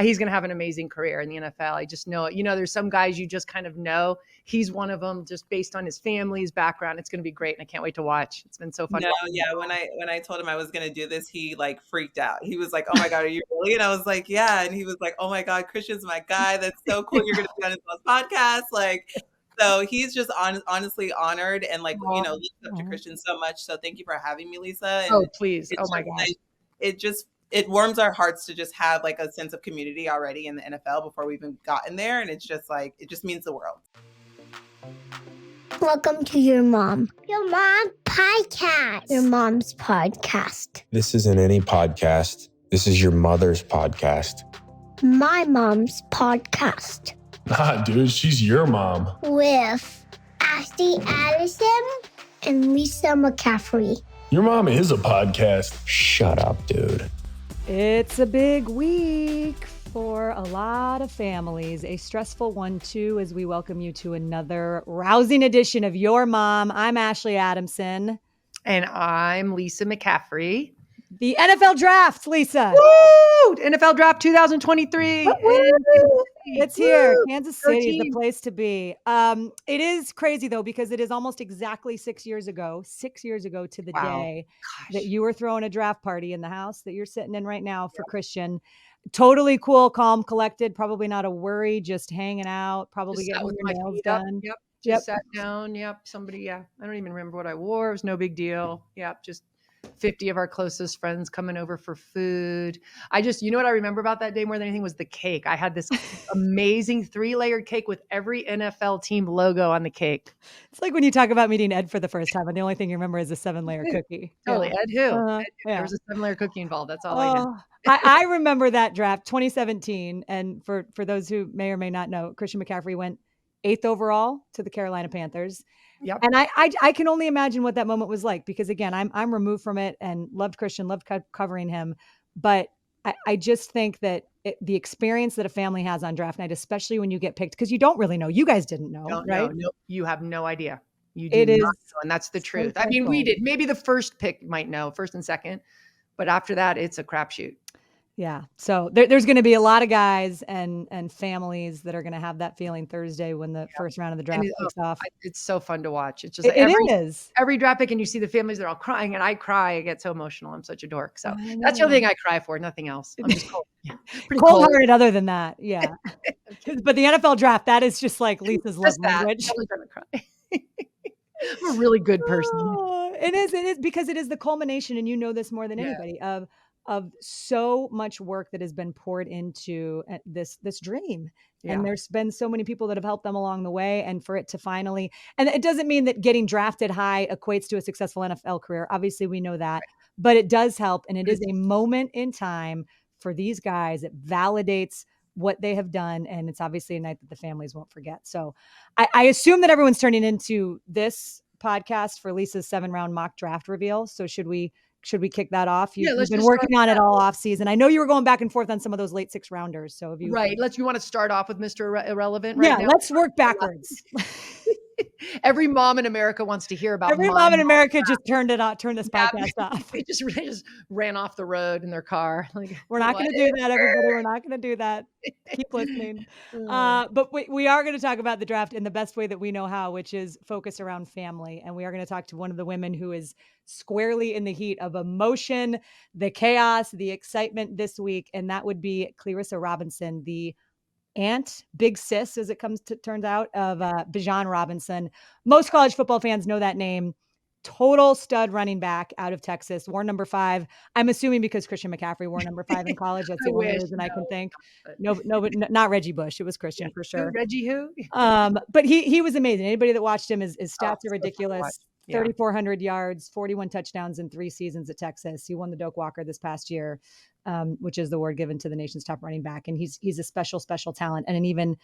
he's going to have an amazing career in the NFL. I just know it. There's some guys you just kind of know. He's one of them just based on his family, his background. It's going to be great. And I can't wait to watch. It's been so fun. No, yeah. When I told him I was going to do this, he like freaked out. He was like, "Oh my God, are you really?" And I was like, "Yeah." And he was like, "Oh my God, Christian's my guy. That's so cool. You're going to be on his podcast." Like, so he's just honestly honored and like, looks up to Christian so much. So thank you for having me, Lisa. And oh, please. Oh my gosh. It warms our hearts to just have like a sense of community already in the NFL before we've even gotten there. And it's just like, it just means the world. Welcome to Your Mom Podcast. Your mom's podcast. This isn't any podcast. This is your mother's podcast. My mom's podcast. Nah, dude, she's your mom. With Ashley Addison and Lisa McCaffrey. Your mom is a podcast. Shut up, dude. It's a big week for a lot of families, a stressful one too, as we welcome you to another rousing edition of Your Mom. I'm Ashley Adamson. And I'm Lisa McCaffrey. The NFL draft, Lisa. Woo! NFL draft 2023. It's here. Kansas City is the place to be. It is crazy though, because it is almost exactly 6 years ago to the day that you were throwing a draft party in the house that you're sitting in right now for Christian. Totally cool, calm, collected, probably not a worry, just hanging out, probably just getting your nails done. Just sat down. Somebody, I don't even remember what I wore. It was no big deal. Just 50 of our closest friends coming over for food. You know what I remember about that day more than anything was the cake. I had this amazing 3-layered cake with every NFL team logo on the cake. It's like when you talk about meeting Ed for the first time and the only thing you remember is a 7-layer cookie. Totally. Ed who? Yeah. There was a 7-layer cookie involved. That's all I know. I remember that draft, 2017. And for those who may or may not know, Christian McCaffrey went 8th overall to the Carolina Panthers. Yep. And I can only imagine what that moment was like, because again, I'm removed from it and loved Christian, loved covering him. But I just think that the experience that a family has on draft night, especially when you get picked, because you don't really know, you guys didn't know, right? No, you have no idea. You do not know, and that's the truth. I mean, we did. Maybe the first pick might know, first and second, but after that, it's a crapshoot. Yeah. So there's going to be a lot of guys and families that are going to have that feeling Thursday when the first round of the draft kicks off. It's so fun to watch. It's just every draft pick, and you see the families, they're all crying, and I cry. I get so emotional. I'm such a dork. So that's the only thing I cry for. Nothing else. I'm just cold. Cold-hearted other than that. Yeah. But the NFL draft, that is just like Lisa's love language. I'm gonna cry. I'm a really good person. It is because it is the culmination, and you know this more than anybody, of so much work that has been poured into this dream. Yeah. And there's been so many people that have helped them along the way, and for it to finally, and it doesn't mean that getting drafted high equates to a successful NFL career. Obviously we know that, but it does help. And it is a moment in time for these guys. It validates what they have done. And it's obviously a night that the families won't forget. So I assume that everyone's turning into this podcast for Lisa's 7-round mock draft reveal. So should we kick that off? You've been working on it all off season. I know you were going back and forth on some of those late 6 rounders. So if you you want to start off with Mr. Irrelevant right now? Let's work backwards. Every mom in America wants to hear about. Every mom in America just turned this podcast off. They just ran off the road in their car. Like, we're not going to do that, everybody. We're not going to do that. Keep listening. But we are going to talk about the draft in the best way that we know how, which is focused around family. And we are going to talk to one of the women who is squarely in the heat of emotion, the chaos, the excitement this week. And that would be Cleyrissa Robinson, the aunt, big sis, as it turns out, of Bijan Robinson. Most college football fans know that name. Total stud running back out of Texas, wore number 5. I'm assuming because Christian McCaffrey wore number 5 in college. That's the only reason I can think. No, but not Reggie Bush. It was Christian for sure. Reggie who? But he was amazing. Anybody that watched him, his stats are ridiculous. 3,400 yards, 41 touchdowns in 3 seasons at Texas. He won the Doak Walker this past year, which is the award given to the nation's top running back. And he's a special talent and an even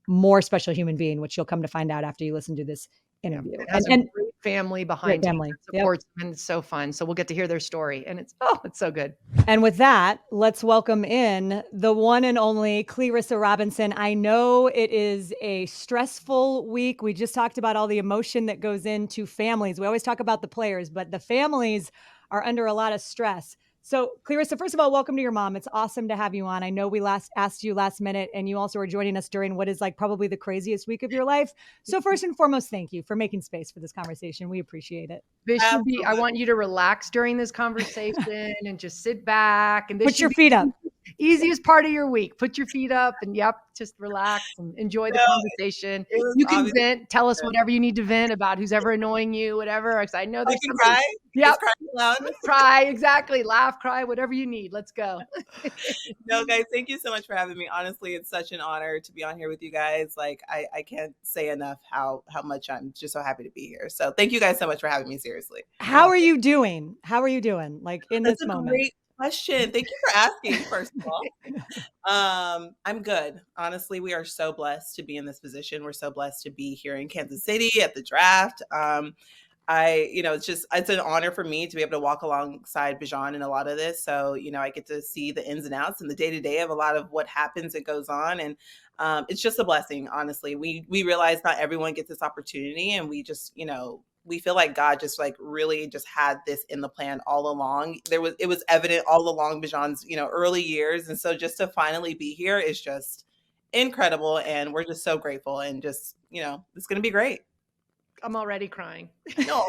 more special human being, which you'll come to find out after you listen to this interview. It has a great family behind him that supports him, and it's so fun. So we'll get to hear their story, and it's so good. And with that, let's welcome in the one and only Cleyrissa Robinson. I know it is a stressful week. We just talked about all the emotion that goes into families. We always talk about the players, but the families are under a lot of stress. So, Cleyrissa, first of all, welcome to your mom. It's awesome to have you on. I know we asked you last minute, and you also are joining us during what is like probably the craziest week of your life. So, first and foremost, thank you for making space for this conversation. We appreciate it. This should be, I want you to relax during this conversation and just sit back. And this Put your feet up. Easiest part of your week. Put your feet up and just relax and enjoy the conversation. You can vent, tell us whatever you need to vent about who's ever annoying you, whatever. I know there's I can cry. Yep. Loud. Cry, exactly. Laugh, cry, whatever you need. Let's go. No, guys, thank you so much for having me. Honestly, it's such an honor to be on here with you guys. Like, I can't say enough how much I'm just so happy to be here. So thank you guys so much for having me, seriously. How are you doing? Like in That's this a moment? Great question. Thank you for asking, first of all. I'm good. Honestly, we are so blessed to be in this position. We're so blessed to be here in Kansas City at the draft. It's an honor for me to be able to walk alongside Bijan in a lot of this. So, I get to see the ins and outs and the day to day of a lot of what happens and goes on. And it's just a blessing, honestly. We realize not everyone gets this opportunity, and we just, we feel like God just like really just had this in the plan all along. It was evident all along Bijan's, early years. And so just to finally be here is just incredible. And we're just so grateful, and just, it's going to be great. I'm already crying. No,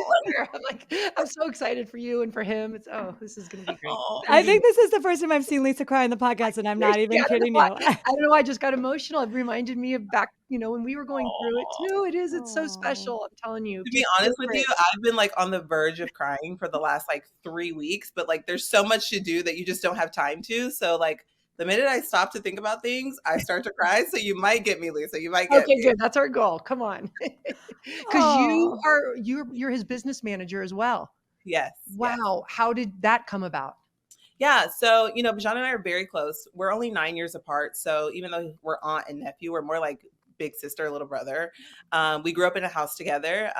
I'm so excited for you and for him. This is going to be great. I think this is the first time I've seen Lisa cry in the podcast, and I'm not even kidding you. I don't know. I just got emotional. It reminded me of back, when we were going through it too. It is. It's so special. I'm telling you. To be honest with you, I've been like on the verge of crying for the last like 3 weeks, but like there's so much to do that you just don't have time to. So like, the minute I stop to think about things, I start to cry. So you might get me, Lisa. You might get me. Okay, good. That's our goal. Come on. Because you're his business manager as well. Yes. Wow. Yes. How did that come about? Yeah. So, Bijan and I are very close. We're only 9 years apart. So even though we're aunt and nephew, we're more like big sister, little brother. We grew up in a house together.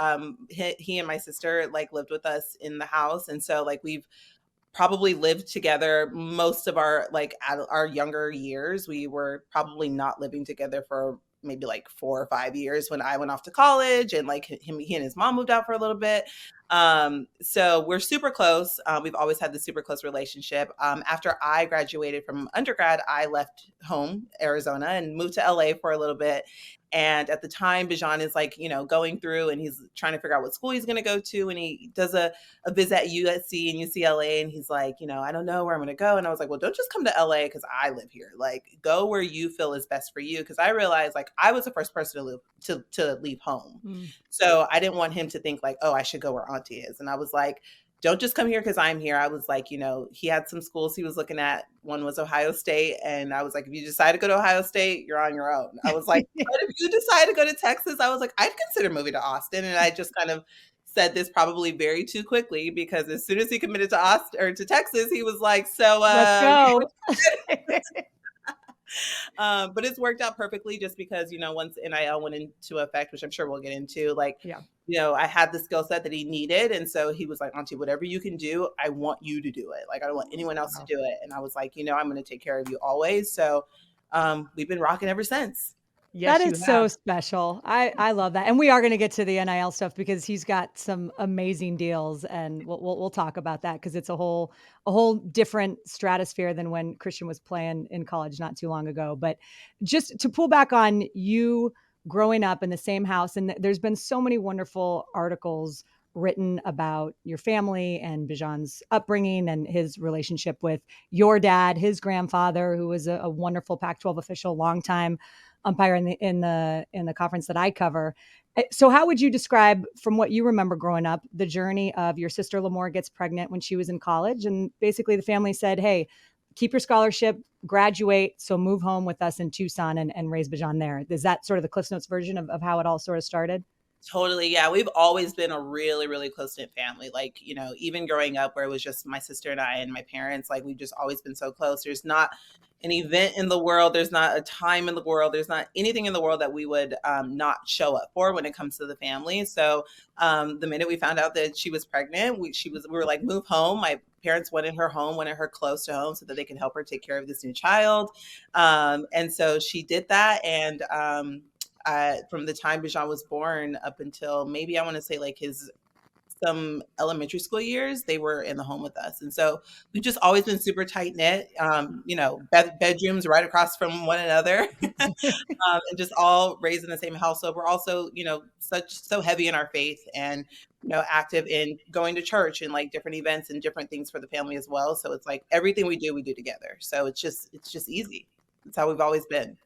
He and my sister like lived with us in the house. And so like we've probably lived together most of our younger years. We were probably not living together for maybe like 4 or 5 years when I went off to college, and like he and his mom moved out for a little bit. So we're super close. We've always had this super close relationship. After I graduated from undergrad, I left home, Arizona, and moved to LA for a little bit. And at the time, Bijan is like, going through, and he's trying to figure out what school he's going to go to. And he does a visit at USC and UCLA. And he's like, I don't know where I'm going to go. And I was like, well, don't just come to LA because I live here. Like, go where you feel is best for you. Because I realized like I was the first person to leave home. Mm. So I didn't want him to think like, oh, I should go where Auntie is. And I was like, don't just come here because I'm here. I was like, he had some schools he was looking at. One was Ohio State. And I was like, if you decide to go to Ohio State, you're on your own. I was like, but if you decide to go to Texas, I was like, I'd consider moving to Austin. And I just kind of said this probably very too quickly, because as soon as he committed to Austin or to Texas, he was like, so let's go. But it's worked out perfectly, just because, once NIL went into effect, which I'm sure we'll get into, like, I had the skill set that he needed. And so he was like, Auntie, whatever you can do, I want you to do it. Like, I don't want anyone else to do it. And I was like, I'm going to take care of you always. So we've been rocking ever since. Yes, that is so special. I love that. And we are going to get to the NIL stuff because he's got some amazing deals, and we'll talk about that, because it's a whole different stratosphere than when Christian was playing in college not too long ago. But just to pull back on you growing up in the same house, and there's been so many wonderful articles written about your family and Bijan's upbringing and his relationship with your dad, his grandfather, who was a wonderful Pac-12 official, longtime umpire in the conference that I cover. So how would you describe, from what you remember growing up, the journey of your sister Lamore gets pregnant when she was in college, and basically the family said, hey, keep your scholarship, graduate, so move home with us in Tucson and raise Bijan there? Is that sort of the Cliff Notes version of how it all sort of started? Totally. Yeah. We've always been a really, really close-knit family. Like, even growing up where it was just my sister and I and my parents, like, we've just always been so close. There's not an event in the world. There's not a time in the world. There's not anything in the world that we would not show up for when it comes to the family. So the minute we found out that she was pregnant, we were like, move home. My parents wanted her home, wanted her close to home so that they could help her take care of this new child. And so she did that. And from the time Bijan was born up until maybe I want to say like his some elementary school years, they were in the home with us. And so we've just always been super tight knit, bedrooms right across from one another, and just all raised in the same household. We're also, so heavy in our faith and, active in going to church and like different events and different things for the family as well. So it's like everything we do together. So it's just easy. It's how we've always been.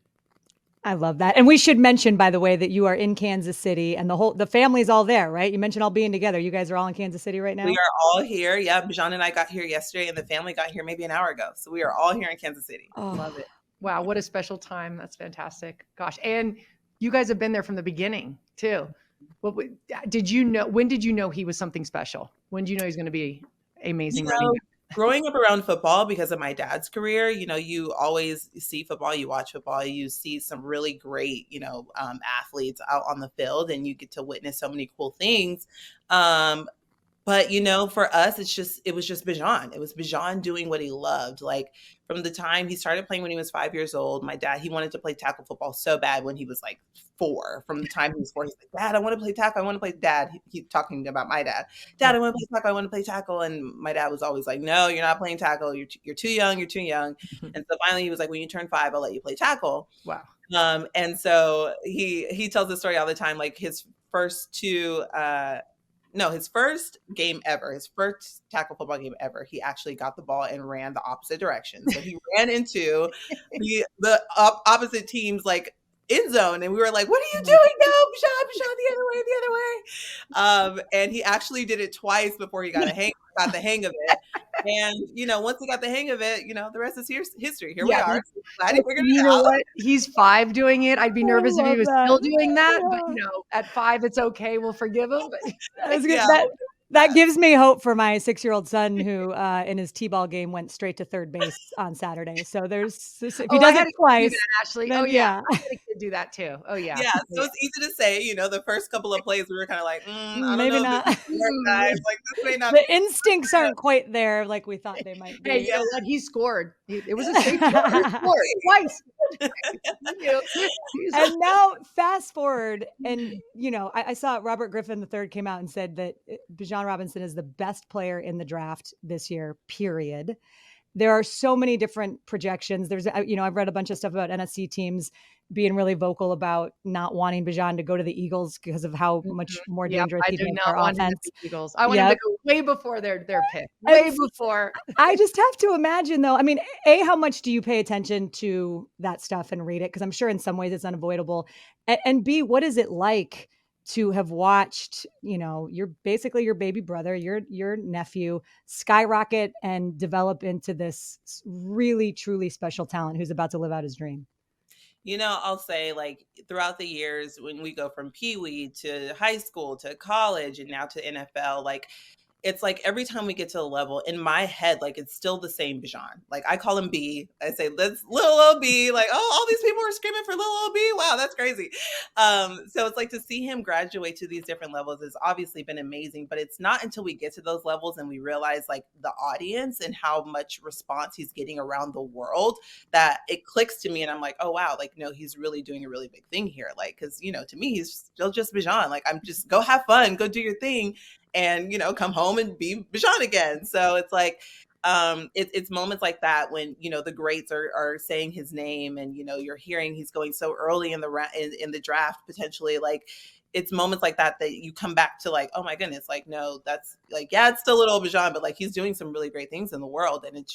I love that. And we should mention, by the way, that you are in Kansas City and the family's all there, right? You mentioned all being together. You guys are all in Kansas City right now? We are all here. Yeah. Bijan and I got here yesterday and the family got here maybe an hour ago. So we are all here in Kansas City. Oh. Love it. Wow. What a special time. That's fantastic. Gosh. And you guys have been there from the beginning too. When did you know he was something special? When did you know he's going to be amazing running back? Growing up around football because of my dad's career, you always see football, you watch football, you see some really great, athletes out on the field and you get to witness so many cool things. But, for us, it was just Bijan. It was Bijan doing what he loved. Like from the time he started playing when he was 5 years old, my dad, he wanted to play tackle football so bad when he was like 4. From the time he was 4, he's like, Dad, I want to play tackle. I want to play. Dad, he's talking about my dad. Dad, I want to play tackle. I want to play tackle. And my dad was always like, no, you're not playing tackle. You're too young. You're too young. And so finally he was like, when you turn 5, I'll let you play tackle. Wow. And so he tells the story all the time, like his first his first game ever, his first tackle football game ever, he actually got the ball and ran the opposite direction. So he ran into the opposite team's like end zone. And we were like, what are you doing? No, Bijan, the other way. And he actually did it twice before he got the hang of it. And, once he got the hang of it, the rest is history. Here we are. Glad he figured it out. What? He's 5 doing it. I'd be nervous if he was still doing that. But, at 5, it's okay. We'll forgive him. That's good. That gives me hope for my 6-year-old son who in his T-ball game went straight to third base on Saturday. So if he does it twice, Ashley. then, I had a kid do that too. Oh yeah. Yeah. So it's easy to say, the first couple of plays we were kind of like, I don't maybe know not. Guys. Like this may not. The instincts aren't quite there like we thought they might be. Hey, you know what? He scored. It was a safe score. He scored twice. And now fast forward, and I saw Robert Griffin III came out and said that Bijan Robinson is the best player in the draft this year, period. There are so many different projections. There's, I've read a bunch of stuff about NSC teams being really vocal about not wanting Bijan to go to the Eagles because of how much more dangerous he makes our offense. Eagles. I want him to go way before their pick. Way before. I just have to imagine, though. I mean, A, how much do you pay attention to that stuff and read it? Because I'm sure in some ways it's unavoidable. And B, what is it like to have watched, your baby brother, your nephew skyrocket and develop into this really, truly special talent who's about to live out his dream? I'll say like throughout the years when we go from Pee Wee to high school to college and now to NFL, like it's like every time we get to a level in my head, like it's still the same Bijan. Like I call him B. I say, let's little old B. Like, oh, all these people are screaming for little old B. Wow, that's crazy. So it's like to see him graduate to these different levels has obviously been amazing, but it's not until we get to those levels and we realize like the audience and how much response he's getting around the world that it clicks to me. And I'm like, oh, wow, like, no, he's really doing a really big thing here. Like, cause to me, he's still just Bijan. Like I'm just go have fun, go do your thing. And, come home and be Bijan again. So it's like, it's moments like that when, the greats are saying his name and, you're hearing he's going so early in the draft, potentially like it's moments like that you come back to like, oh my goodness, like, no, that's like, yeah, it's still little Bijan, but like, he's doing some really great things in the world. And it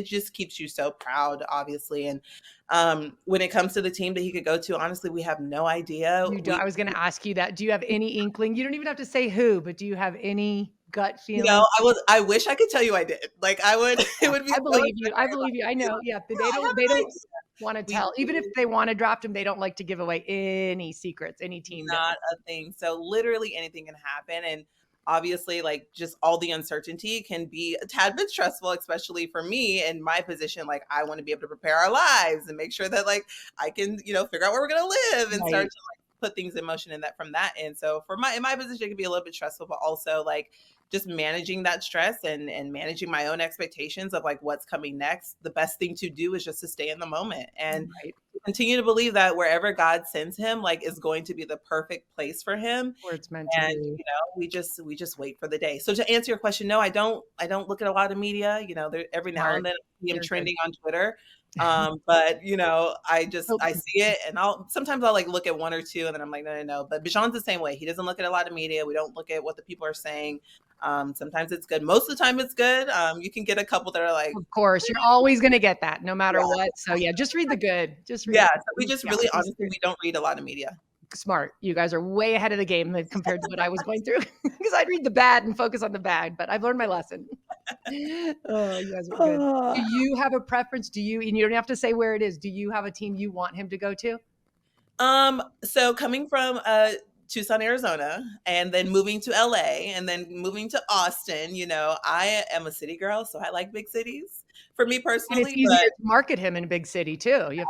just keeps you so proud, obviously. And when it comes to the team that he could go to, honestly, we have no idea. I was going to ask you that. Do you have any inkling? You don't even have to say who, but do you have any gut feeling? I wish I could tell you I did. Like I would, it would be. I believe you. I know. Yeah. They don't want to tell. Even if they want to draft him, they don't like to give away any secrets, any team. Not a thing. So literally anything can happen. And obviously, like just all the uncertainty can be a tad bit stressful, especially for me in my position. Like I want to be able to prepare our lives and make sure that like I can, figure out where we're going to live and start to like put things in motion from that end. So in my position, it can be a little bit stressful, but also like just managing that stress and managing my own expectations of like what's coming next. The best thing to do is just to stay in the moment and continue to believe that wherever God sends him, like, is going to be the perfect place for him. Where it's meant to And, be. you know, we just wait for the day. So to answer your question, no, I don't look at a lot of media. You know, there, every now and then I see him trending on Twitter. But you know, I see it, and sometimes I'll like look at one or two, and then I'm like, no. But Bijan's the same way. He doesn't look at a lot of media. We don't look at what the people are saying. Sometimes it's good. Most of the time it's good. You can get a couple that are like, of course, you're always going to get that no matter what. So yeah, just read the good. Just read. Yeah. So we just really, honestly, we don't read a lot of media. Smart. You guys are way ahead of the game compared to what I was going through, because I'd read the bad and focus on the bad, but I've learned my lesson. Oh, you guys are good. Do you have a preference? And you don't have to say where it is. Do you have a team you want him to go to? So coming from Tucson, Arizona, and then moving to LA, and then moving to Austin, you know, I am a city girl, so I like big cities. For me personally, and it's easier to market him in a big city too.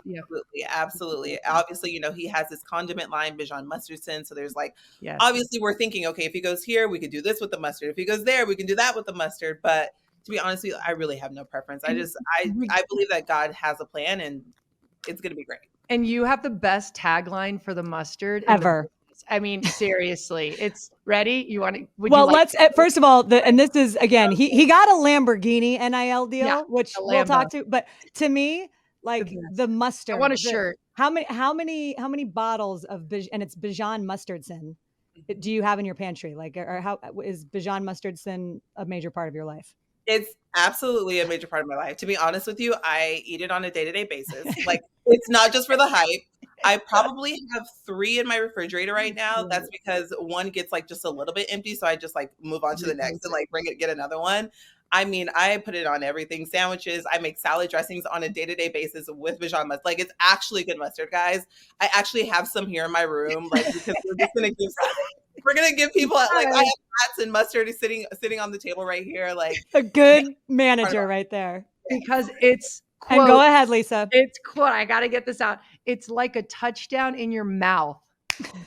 Absolutely. Obviously, you know, he has this condiment line, Bijan Mustardson. So there's like, obviously we're thinking, okay, if he goes here, we could do this with the mustard. If he goes there, we can do that with the mustard. But to be honest with you, I really have no preference. I believe that God has a plan, and it's going to be great. And you have the best tagline for the mustard ever. I mean, seriously, it's ready. You want to? Let's first of all, and this is again, he got a Lamborghini NIL deal, which we'll talk to. But to me, like the mustard, I want a shirt. How many bottles of and it's Bijan Mustardson do you have in your pantry? Like, or how is Bijan Mustardson a major part of your life? It's absolutely a major part of my life. To be honest with you, I eat it on a day-to-day basis. Like, it's not just for the hype. I probably have 3 in my refrigerator right now. That's because one gets like just a little bit empty. So I just like move on to the next and like get another one. I mean, I put it on everything, sandwiches. I make salad dressings on a day-to-day basis with Bijan mustard. Like, it's actually good mustard, guys. I actually have some here in my room, like, because we're gonna give people like, I have hats and mustard sitting on the table right here. Like, a good manager right there. Because it's quote, and go ahead, Lisa. It's quote. I got to get this out. It's like a touchdown in your mouth.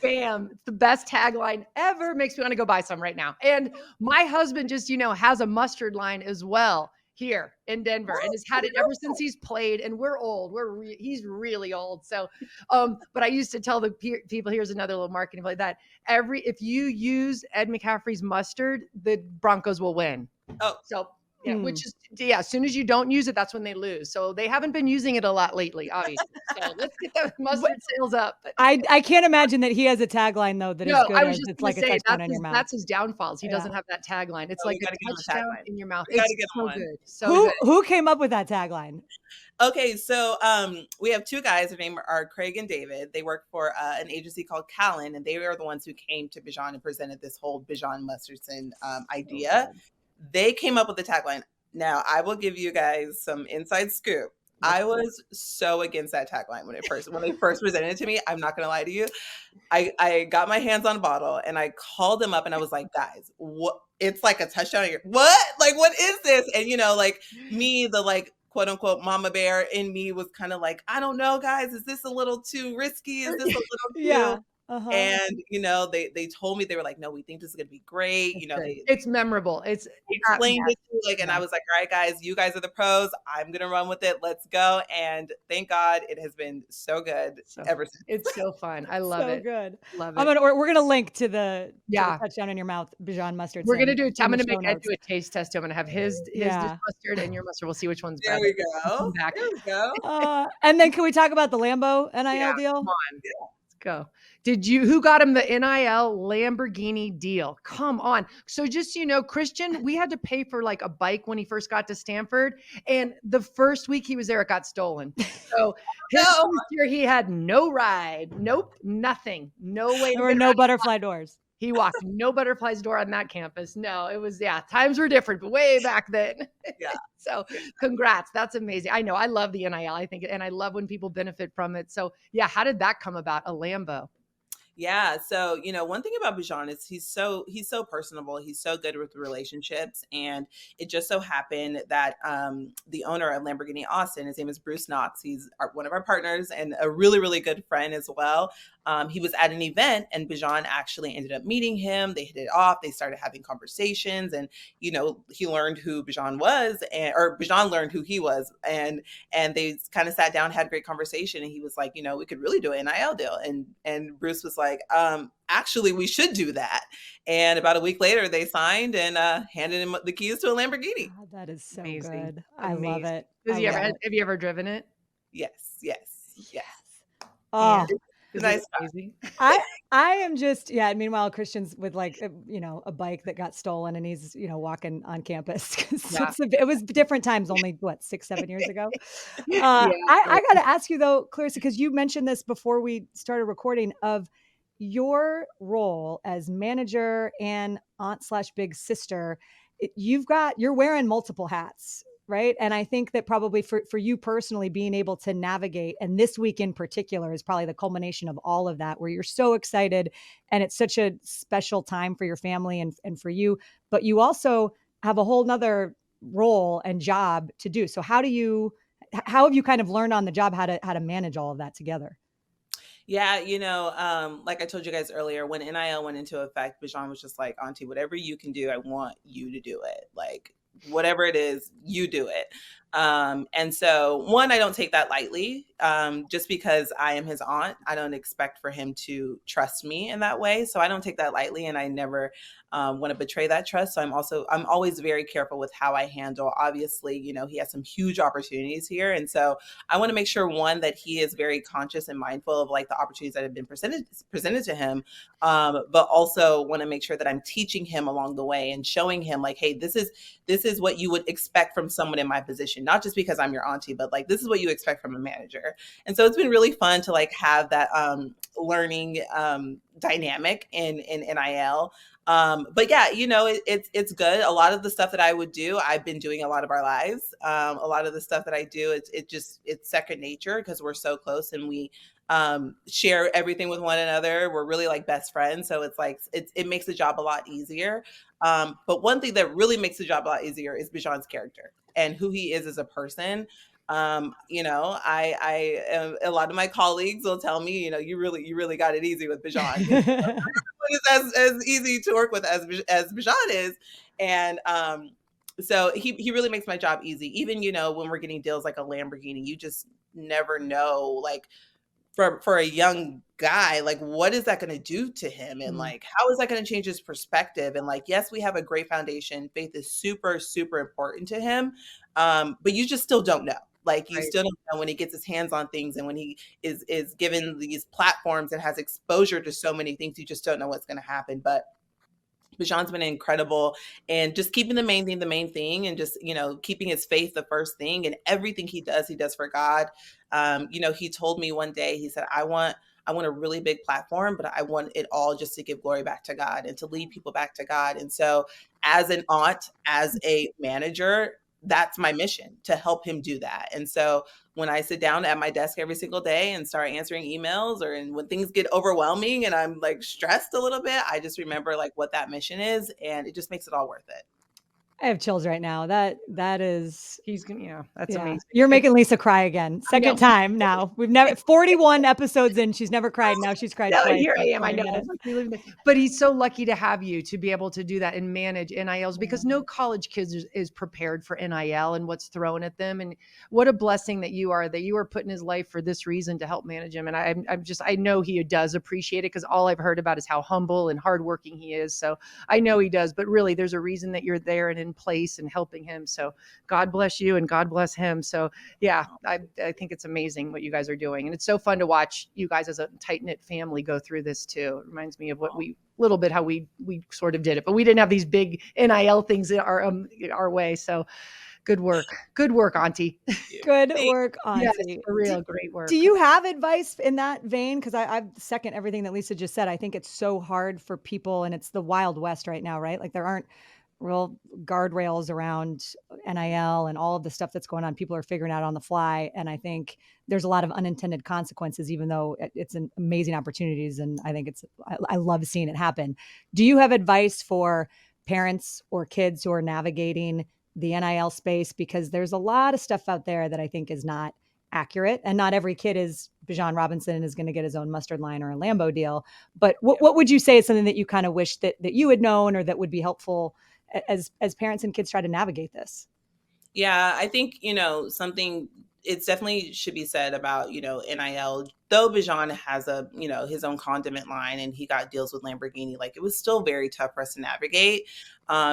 Bam. It's the best tagline ever. Makes me want to go buy some right now. And my husband just, has a mustard line as well here in Denver, and has had it ever since he's played. And we're old. He's really old. So, but I used to tell the people, here's another little marketing play, that if you use Ed McCaffrey's mustard, the Broncos will win. Oh, so. Yeah, which is, as soon as you don't use it, that's when they lose. So they haven't been using it a lot lately, obviously. So let's get the mustard sales up. I can't imagine that he has a tagline, though, that is good. I was just it's like a touchdown in your mouth. That's his downfalls. He doesn't have that tagline. It's like a touchdown in your mouth. It's so good. So good. Who came up with that tagline? Okay, so we have 2 guys. Their name are Craig and David. They work for an agency called Callan, and they are the ones who came to Bijan and presented this whole Bijan Mustardson idea. They came up with the tagline. Now, I will give you guys some inside scoop. I was so against that tagline when they first presented it to me. I'm not going to lie to you. I got my hands on a bottle and I called them up and I was like, guys, what? It's like a touchdown. What? Like, what is this? And, like me, the like, quote unquote, mama bear in me was kind of like, I don't know, guys. Is this a little too risky? Is this a little too... Uh-huh. And, they told me, they were like, no, we think this is going to be great. It's memorable. It's explained it to me, and I was like, all right, guys, you guys are the pros. I'm going to run with it. Let's go. And thank God it has been so good ever since. It's so fun. I love it. So good. Love it. We're going to link to the touchdown in your mouth, Bijan Mustard. We're going to do I'm going to do a taste test. I'm going to have his mustard and your mustard. We'll see which one's better. There we go. And then can we talk about the Lambo NIL deal? Come on. Let's go. Who got him the NIL Lamborghini deal? Come on. So just, Christian, we had to pay for like a bike when he first got to Stanford. And the first week he was there, it got stolen. So his first year, he had no ride. Nope. Nothing. No way. There were no butterfly doors. He walked no butterfly's door on that campus. No, it was, times were different, but way back then. Yeah. So congrats. That's amazing. I know. I love the NIL, I think, and I love when people benefit from it. So how did that come about? A Lambo? Yeah. So, one thing about Bijan is he's so personable. He's so good with relationships. And it just so happened that the owner of Lamborghini Austin, his name is Bruce Knox. He's one of our partners and a really, really good friend as well. He was at an event and Bijan actually ended up meeting him. They hit it off. They started having conversations and, he learned who Bijan was or Bijan learned who he was. And they kind of sat down, had a great conversation. And he was like, we could really do an NIL deal. And Bruce was like, actually, we should do that. And about a week later, they signed and handed him the keys to a Lamborghini. God, that is so Amazing. good. I love it. Have you ever driven it? Yes. Oh, It's nice. Amazing. I am just, meanwhile, Christian's with like, a bike that got stolen and he's, walking on campus. It was different times only, 6, 7 years ago. I got to ask you though, Cleyrissa, because you mentioned this before we started recording of your role as manager and aunt/big sister. You're wearing multiple hats. Right. And I think that probably for you personally, being able to navigate, and this week in particular is probably the culmination of all of that, where you're so excited and it's such a special time for your family and for you, but you also have a whole nother role and job to do. So how have you kind of learned on the job how to manage all of that together? Yeah, like I told you guys earlier, when NIL went into effect, Bijan was just like, Auntie, whatever you can do, I want you to do it. Like, whatever it is, you do it. And so, one, I don't take that lightly. Just because I am his aunt, I don't expect for him to trust me in that way. So I don't take that lightly, and I never want to betray that trust. So I'm always very careful with how I handle. Obviously, he has some huge opportunities here, and so I want to make sure, one, that he is very conscious and mindful of like the opportunities that have been presented to him, but also want to make sure that I'm teaching him along the way and showing him like, hey, this is what you would expect from someone in my position, not just because I'm your auntie, but like this is what you expect from a manager. And so it's been really fun to like have that learning dynamic in NIL. But yeah, it's good. A lot of the stuff that I would do, I've been doing a lot of our lives. A lot of the stuff that I do, it's second nature because we're so close and we share everything with one another. We're really like best friends. So it's like, it makes the job a lot easier. But one thing that really makes the job a lot easier is Bijan's character and who he is as a person. I a lot of my colleagues will tell me, you really got it easy with Bijan. It's as easy to work with as Bijan is. And so he really makes my job easy. Even, when we're getting deals like a Lamborghini, you just never know, like for a young guy, like what is that going to do to him? And like, how is that going to change his perspective? And like, yes, we have a great foundation. Faith is super, super important to him. But you just still don't know. Like you still don't know when he gets his hands on things and when he is given these platforms and has exposure to so many things, you just don't know what's going to happen. But Bijan's been incredible and just keeping the main thing and just, keeping his faith the first thing, and everything he does for God. He told me one day, he said, I want a really big platform, but I want it all just to give glory back to God and to lead people back to God. And so as an aunt, as a manager, that's my mission, to help him do that. And so when I sit down at my desk every single day and start answering emails, and when things get overwhelming and I'm like stressed a little bit, I just remember like what that mission is, and it just makes it all worth it. I have chills right now. That is, that's amazing. You're making Lisa cry again. Second time now. We've never 41 episodes in. She's never cried. Now she's cried twice. Here I am. I know. But he's so lucky to have you to be able to do that and manage NILs, because no college kid is prepared for NIL and what's thrown at them. And what a blessing that you are put in his life for this reason, to help manage him. And I know he does appreciate it, because all I've heard about is how humble and hardworking he is. So I know he does, but really there's a reason that you're there and in place and helping him. So God bless you and God bless him. So yeah, I think it's amazing what you guys are doing. And it's so fun to watch you guys as a tight-knit family go through this too. It reminds me of what how we sort of did it, but we didn't have these big NIL things that are our way. So good work, Auntie. Good work, Auntie. Yes, for real, great work. Do you have advice in that vein? Because I second everything that Lisa just said. I think it's so hard for people, and it's the Wild West right now, right? Like there aren't real guardrails around NIL and all of the stuff that's going on. People are figuring out on the fly. And I think there's a lot of unintended consequences, even though it's an amazing opportunities. And I think I love seeing it happen. Do you have advice for parents or kids who are navigating the NIL space? Because there's a lot of stuff out there that I think is not accurate, and not every kid is Bijan Robinson and is going to get his own mustard line or a Lambo deal. But what would you say is something that you kind of wish that you had known, or that would be helpful as parents and kids try to navigate this? Yeah, I think, something, it's definitely should be said about, NIL, though Bijan has his own condiment line and he got deals with Lamborghini, like it was still very tough for us to navigate.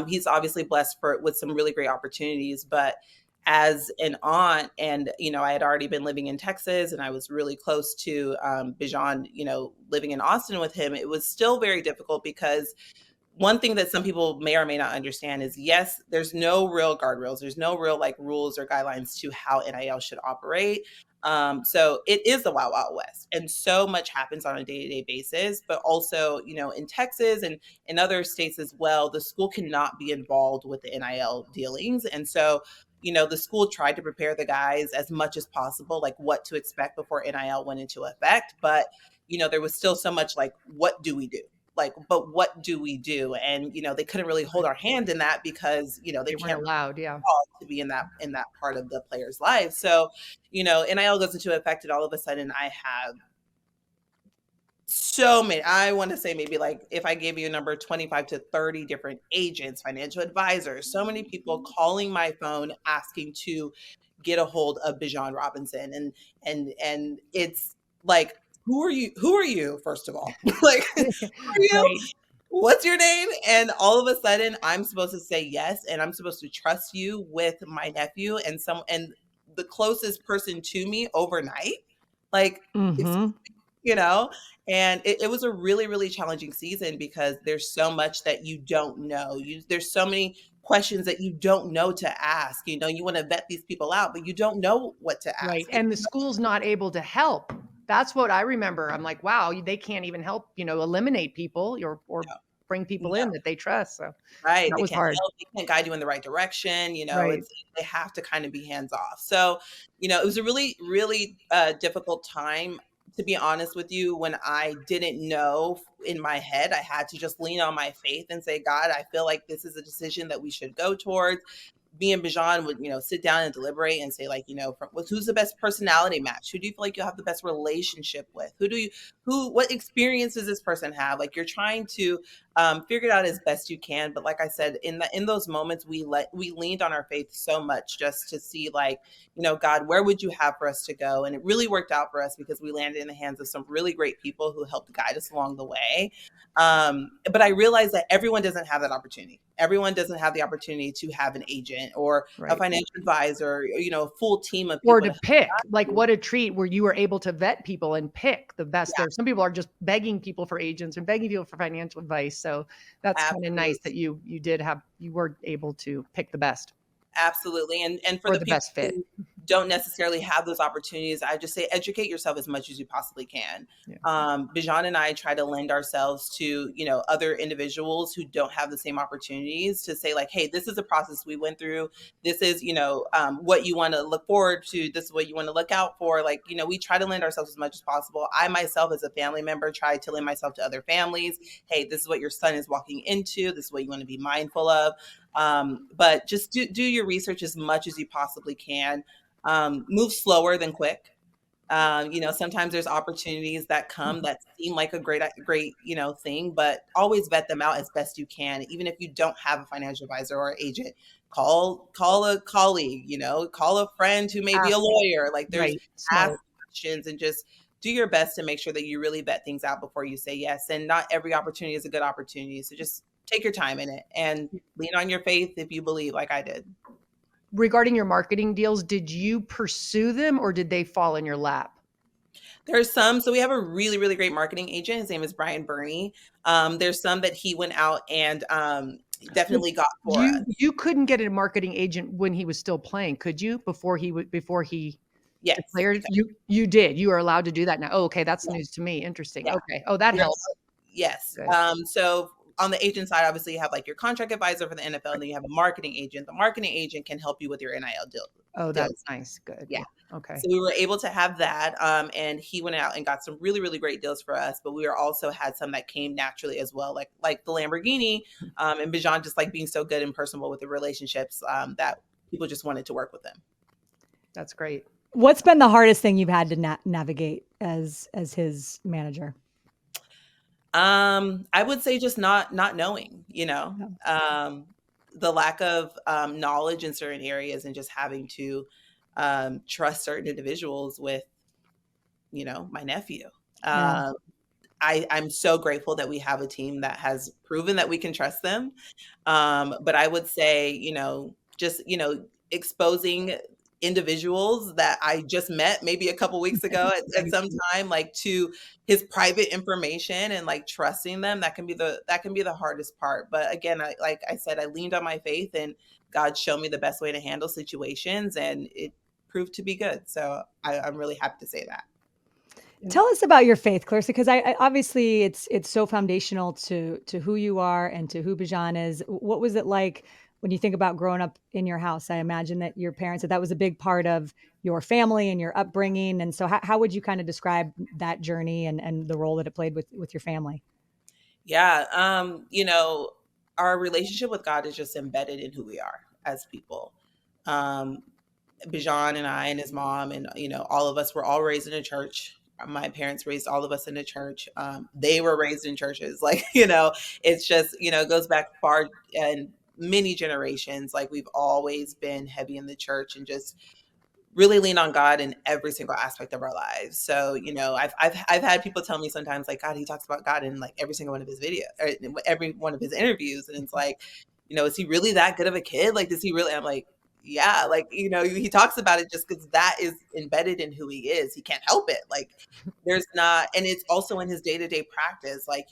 He's obviously blessed with some really great opportunities, but as an aunt, and, I had already been living in Texas and I was really close to Bijan, living in Austin with him, it was still very difficult because one thing that some people may or may not understand is, yes, there's no real guardrails. There's no real like rules or guidelines to how NIL should operate. So it is the Wild Wild West, and so much happens on a day-to-day basis. But also, in Texas and in other states as well, the school cannot be involved with the NIL dealings. And so, the school tried to prepare the guys as much as possible, like what to expect before NIL went into effect. But, there was still so much like, what do we do? But what do we do? And, they couldn't really hold our hand in that because, they weren't can't allowed, yeah, to be in that part of the player's life. So, NIL goes into effect, and all of a sudden I have so many, I want to say maybe like, if I gave you a number, 25 to 30 different agents, financial advisors, so many people calling my phone asking to get a hold of Bijan Robinson. And it's like, who are you, first of all? Like, who are you? Right. What's your name? And all of a sudden I'm supposed to say yes, and I'm supposed to trust you with my nephew and the closest person to me overnight. Like, and it was a really, really challenging season because there's so much that you don't know. There's so many questions that you don't know to ask. You want to vet these people out, but you don't know what to ask. Right. And the school's not able to help. That's what I remember. I'm like, wow, they can't even help, eliminate people or bring people in that they trust. So right. That They was can't hard. help, they can't guide you in the right direction. Right. They have to kind of be hands off. So, it was a really, really difficult time, to be honest with you, when I didn't know in my head. I had to just lean on my faith and say, God, I feel like this is a decision that we should go towards. Me and Bijan would, sit down and deliberate and say, like, who's the best personality match? Who do you feel like you'll have the best relationship with? What experience does this person have? Like, you're trying to figure it out as best you can. But like I said, in those moments, we leaned on our faith so much just to see, like, God, where would you have for us to go? And it really worked out for us because we landed in the hands of some really great people who helped guide us along the way. But I realized that everyone doesn't have that opportunity. Everyone doesn't have the opportunity to have an agent or a financial advisor, a full team of people. Or to pick, like, what a treat where you were able to vet people and pick the best. Yeah. There, some people are just begging people for agents and begging people for financial advice. So that's kind of nice that you were able to pick the best. Absolutely. And for the people best fit who don't necessarily have those opportunities, I just say educate yourself as much as you possibly can. Yeah. Bijan and I try to lend ourselves to, other individuals who don't have the same opportunities to say, like, hey, this is a process we went through. This is, what you want to look forward to. This is what you want to look out for. Like, we try to lend ourselves as much as possible. I myself, as a family member, try to lend myself to other families. Hey, this is what your son is walking into. This is what you want to be mindful of. But just do your research as much as you possibly can. Move slower than quick. Sometimes there's opportunities that come that seem like a great, thing, but always vet them out as best you can. Even if you don't have a financial advisor or agent, call a colleague, call a friend who may be a lawyer. Like, there's ask questions and just do your best to make sure that you really vet things out before you say yes. And not every opportunity is a good opportunity. So just take your time in it and lean on your faith if you believe, like I did. Regarding your marketing deals, did you pursue them or did they fall in your lap? There's some. So we have a really, really great marketing agent. His name is Brian Burney. There's some that he went out and definitely got for us. You couldn't get a marketing agent when he was still playing, could you? Before he yes, declared? You did. You are allowed to do that now. Oh, okay, that's news to me. Interesting. Yeah. Okay. Oh, that helps. Yes. Good. So on the agent side, obviously you have like your contract advisor for the NFL, and then you have a marketing agent. The marketing agent can help you with your NIL Oh, deals. that's nice. Good. Yeah. Okay. So we were able to have that. And he went out and got some really, really great deals for us. But we were also had some that came naturally as well, like the Lamborghini, and Bijan just like being so good and personable with the relationships, that people just wanted to work with him. That's great. What's been the hardest thing you've had to navigate as his manager? I would say just not knowing, the lack of knowledge in certain areas, and just having to trust certain individuals with, my nephew. Yeah. I'm so grateful that we have a team that has proven that we can trust them. But I would say, just, exposing individuals that I just met maybe a couple weeks ago at some time, like to his private information, and like trusting them, that can be the hardest part. But again, like I said, I leaned on my faith, and God showed me the best way to handle situations, and it proved to be good. So I'm really happy to say that. Tell us about your faith, Cleyrissa, because I obviously it's so foundational to who you are and to who Bijan is. What was it like when you think about growing up in your house? I imagine that your parents, that was a big part of your family and your upbringing. And so how would you kind of describe that journey and the role that it played with your family? Yeah. Our relationship with God is just embedded in who we are as people. Um, Bijan and I and his mom and, all of us were all raised in a church. My parents raised all of us in a church. They were raised in churches. Like, it's just, it goes back far and many generations. Like, we've always been heavy in the church and just really lean on God in every single aspect of our lives. So, I've had people tell me sometimes, like, God, he talks about God in like every single one of his videos, or in every one of his interviews. And it's like, is he really that good of a kid? Like, does he really? I'm like, yeah, like, he talks about it just because that is embedded in who he is. He can't help it. Like, there's not, and it's also in his day-to-day practice. Like,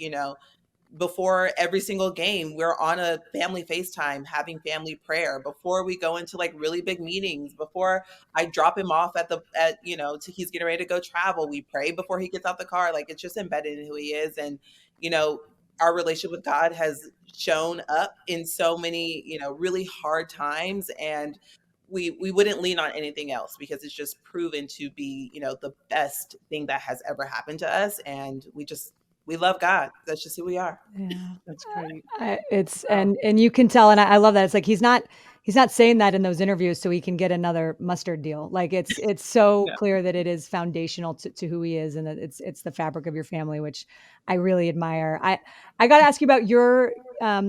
before every single game, we're on a family FaceTime having family prayer. Before we go into like really big meetings, before I drop him off he's getting ready to go travel, we pray before he gets out the car. Like, it's just embedded in who he is. And, our relationship with God has shown up in so many, really hard times. And we wouldn't lean on anything else, because it's just proven to be, the best thing that has ever happened to us. And we love God. That's just who we are. Yeah, That's great. it's and you can tell, and I love that. It's like he's not saying that in those interviews so he can get another mustard deal. Like it's so Yeah. clear that it is foundational to who he is, and that it's the fabric of your family, which I really admire. I got to ask you about your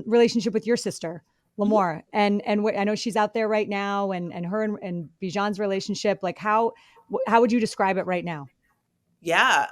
relationship with your sister, Lamore, and I know she's out there right now, and her and Bijan's relationship. Like how would you describe it right now? Yeah.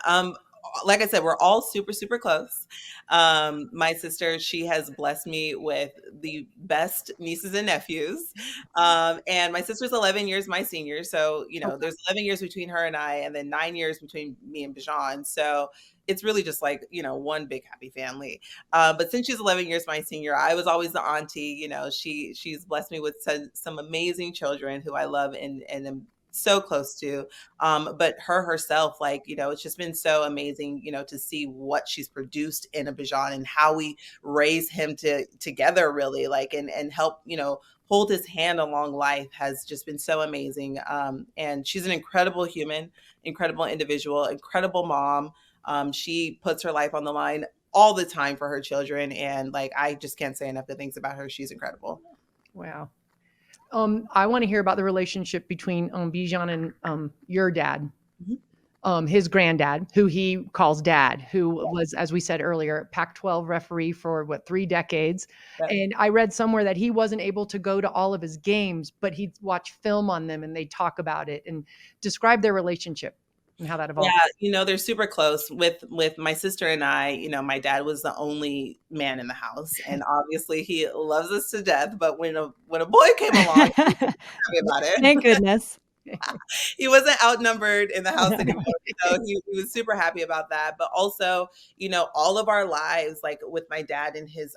Like I said, we're all super, super close. My sister, she has blessed me with the best nieces and nephews. And my sister's 11 years my senior. So, there's 11 years between her and I, and then 9 years between me and Bijan. So it's really just like, one big happy family. But since she's 11 years my senior, I was always the auntie. She's blessed me with some amazing children who I love and am so close to. But her herself, like, it's just been so amazing, to see what she's produced in a Bijan, and how we raise him together, really, like, and help, hold his hand along life, has just been so amazing. And she's an incredible human, incredible individual, incredible mom. She puts her life on the line all the time for her children. And like, I just can't say enough good things about her. She's incredible. Wow. I want to hear about the relationship between Bijan and your dad, his granddad, who he calls dad, who was, as we said earlier, Pac-12 referee for 3 decades. Yeah. And I read somewhere that he wasn't able to go to all of his games, but he'd watch film on them and they'd talk about it and describe their relationship and how that evolved. Yeah, they're super close with my sister and I. My dad was the only man in the house, and obviously he loves us to death. But when a boy came along, he was happy about it. Thank goodness. He wasn't outnumbered in the house anymore. So he was super happy about that. But also, all of our lives, like with my dad and his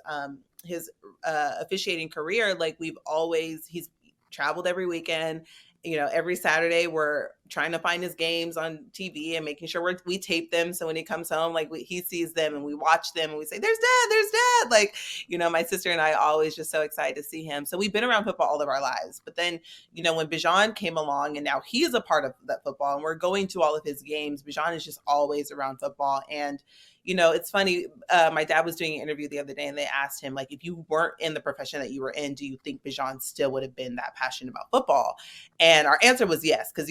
officiating career, like he's traveled every weekend. Every Saturday we're trying to find his games on TV and making sure we tape them. So when he comes home, like he sees them and we watch them and we say, there's dad. Like, my sister and I always just so excited to see him. So we've been around football all of our lives. But then, when Bijan came along and now he is a part of that football and we're going to all of his games, Bijan is just always around football. And it's funny. My dad was doing an interview the other day and they asked him, like, if you weren't in the profession that you were in, do you think Bijan still would have been that passionate about football? And our answer was yes, because,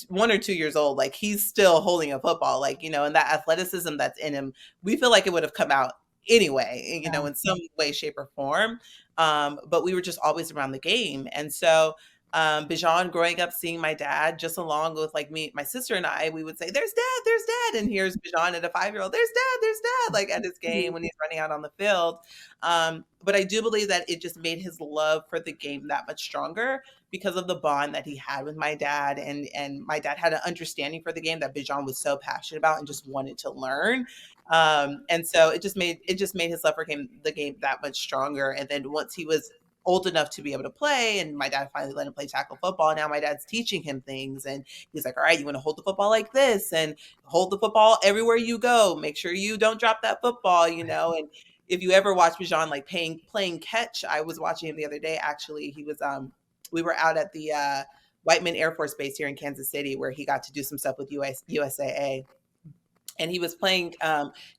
1 or 2 years old, like he's still holding a football, like, and that athleticism that's in him, we feel like it would have come out anyway, in some way, shape or form. But we were just always around the game. And so Bijan growing up, seeing my dad, just along with like my sister and I, we would say, there's dad. And here's Bijan at a 5-year-old, there's dad, like at his game when he's running out on the field. But I do believe that it just made his love for the game that much stronger because of the bond that he had with my dad. And my dad had an understanding for the game that Bijan was so passionate about and just wanted to learn. And so it just made his love for the game that much stronger. And then once he was old enough to be able to play, and my dad finally let him play tackle football. Now my dad's teaching him things, and he's like, all right, you want to hold the football like this and hold the football everywhere you go. Make sure you don't drop that football, and if you ever watch Bijan like playing catch, I was watching him the other day. Actually, he was, we were out at the Whiteman Air Force Base here in Kansas City where he got to do some stuff with USAA. And he was playing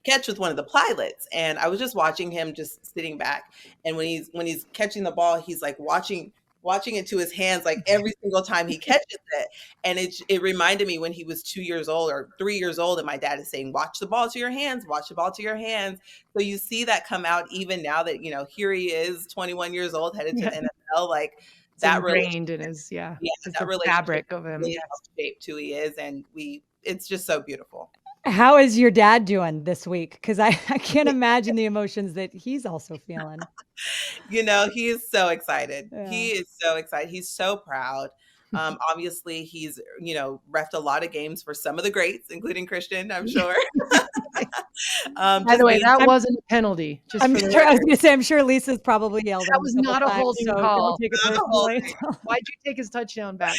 catch with one of the pilots. And I was just watching him just sitting back. And when he's catching the ball, he's like watching it to his hands, like every single time he catches it. And it reminded me when he was 2 years old or 3 years old. And my dad is saying, watch the ball to your hands, watch the ball to your hands. So you see that come out even now that, here he is 21 years old, headed to the NFL, like it's that ingrained in his, it's that the fabric of him. Really helped shape who he is. And it's just so beautiful. How is your dad doing this week? Because I can't imagine the emotions that he's also feeling. He is so excited. Yeah. He is so excited. He's so proud. Obviously, he's, reffed a lot of games for some of the greats, including Christian, I'm sure. By the way, that wasn't a penalty. I was going to say, I'm sure Lisa's probably yelled. That was not a holding call. Don't take it personally. Why'd you take his touchdown back?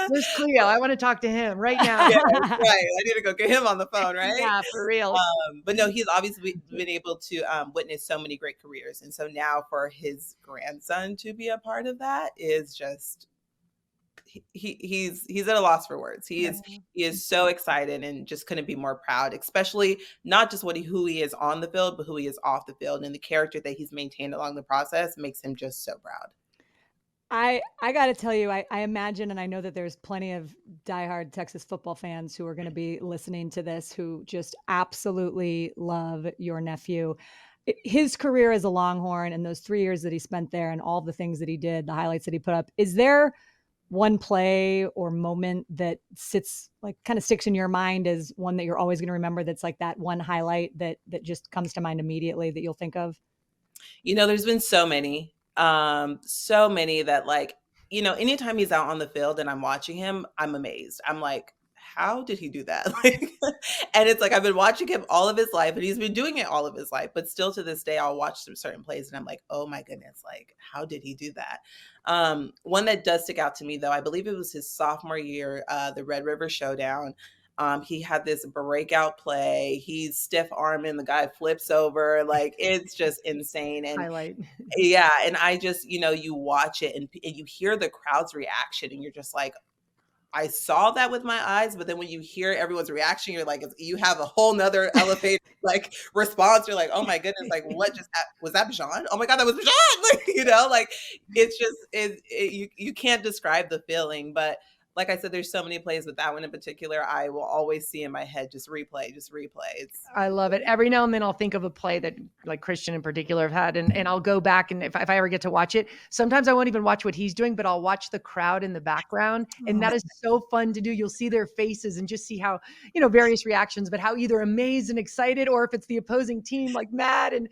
Where's Cleo? I want to talk to him right now. Yeah, right. I need to go get him on the phone, right? Yeah, for real. But no, he's obviously been able to witness so many great careers. And so now for his grandson to be a part of that is just... He's at a loss for words. He is so excited and just couldn't be more proud, especially not just who he is on the field, but who he is off the field, and the character that he's maintained along the process makes him just so proud. I got to tell you, I imagine, and I know that there's plenty of diehard Texas football fans who are going to be listening to this who just absolutely love your nephew. His career as a Longhorn and those 3 years that he spent there and all the things that he did, the highlights that he put up, is there one play or moment that kind of sticks in your mind as one that you're always going to remember, that's like that one highlight that just comes to mind immediately that you'll think of? There's been so many that, like, anytime he's out on the field and I'm watching him, I'm amazed. I'm like, how did he do that? And it's like, I've been watching him all of his life and he's been doing it all of his life, but still to this day, I'll watch some certain plays and I'm like, oh my goodness, like, how did he do that? One that does stick out to me though, I believe it was his sophomore year, the Red River Showdown. He had this breakout play. He's stiff arming, the guy flips over. Like, it's just insane. And highlight. Yeah. And I just, you watch it and you hear the crowd's reaction and you're just like, I saw that with my eyes, but then when you hear everyone's reaction, you're like, you have a whole nother elevated like response. You're like, oh my goodness, like what just was that Bijan? Oh my God, that was Bijan! Like, it's just you can't describe the feeling, but like I said, there's so many plays, but that one in particular, I will always see in my head, just replay. I love it. Every now and then I'll think of a play that like Christian in particular have had, and I'll go back, and if I ever get to watch it, sometimes I won't even watch what he's doing, but I'll watch the crowd in the background. And that is so fun to do. You'll see their faces and just see how, various reactions, but how either amazed and excited, or if it's the opposing team, like mad. And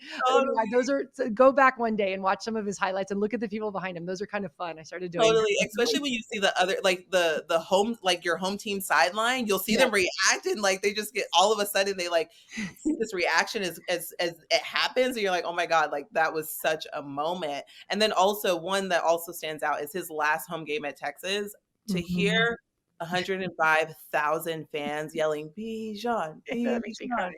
those are, so go back one day and watch some of his highlights and look at the people behind him. Those are kind of fun. I started doing totally, especially when you see the other, like the home, like your home team sideline, you'll see them react, and like they just get, all of a sudden they like see this reaction as it happens, and you're like, oh my God, like that was such a moment. And then also one that also stands out is his last home game at Texas. to hear 105,000 fans yelling, Bijan, That makes me cry.